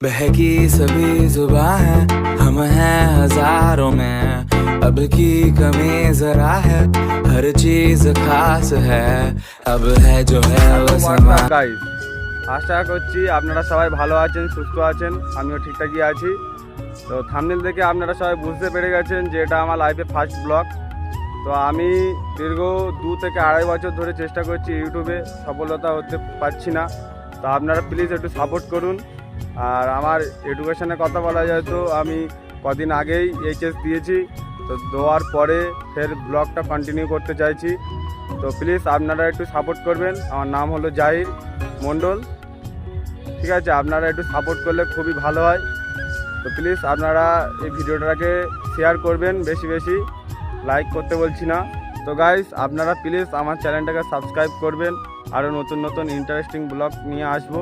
बहकी सभी जुबां है, हम हैं हजारों में, अब की कमी जरा है, हर चीज खास है, अब है जो है वो समा। গাইস, আশা করছি আপনারা সবাই ভালো আছেন, সুস্থ আছেন, আমিও ঠিকঠাকই আছি। তো থাম্বনেল দেখে আপনারা সবাই বুঝতে পেরে গেছেন যে এটা আমার লাইফে ফার্স্ট ব্লগ। তো আমি দীর্ঘ 2 থেকে 2.5 বছর ধরে চেষ্টা করছি ইউটিউবে, সফলতা হতে পারছি না। তো আপনারা প্লিজ একটু সাপোর্ট করুন। আর আমার এডুকেশনের কথা বলা যায় তো আমি কদিন আগেই এইচএস দিয়েছি, তো দেওয়ার পরে ফের ব্লগটা কন্টিনিউ করতে চাইছি। তো প্লিজ আপনারা একটু সাপোর্ট করবেন। আমার নাম হলো জাহির মণ্ডল, ঠিক আছে? আপনারা একটু সাপোর্ট করলে খুবই ভালো হয়। তো প্লিজ আপনারা এই ভিডিওটাকে শেয়ার করবেন, বেশি বেশি লাইক করতে বলছি না। তো গাইস, আপনারা প্লিজ আমার চ্যানেলটাকে সাবস্ক্রাইব করবেন, আরও নতুন নতুন ইন্টারেস্টিং ব্লগ নিয়ে আসবো।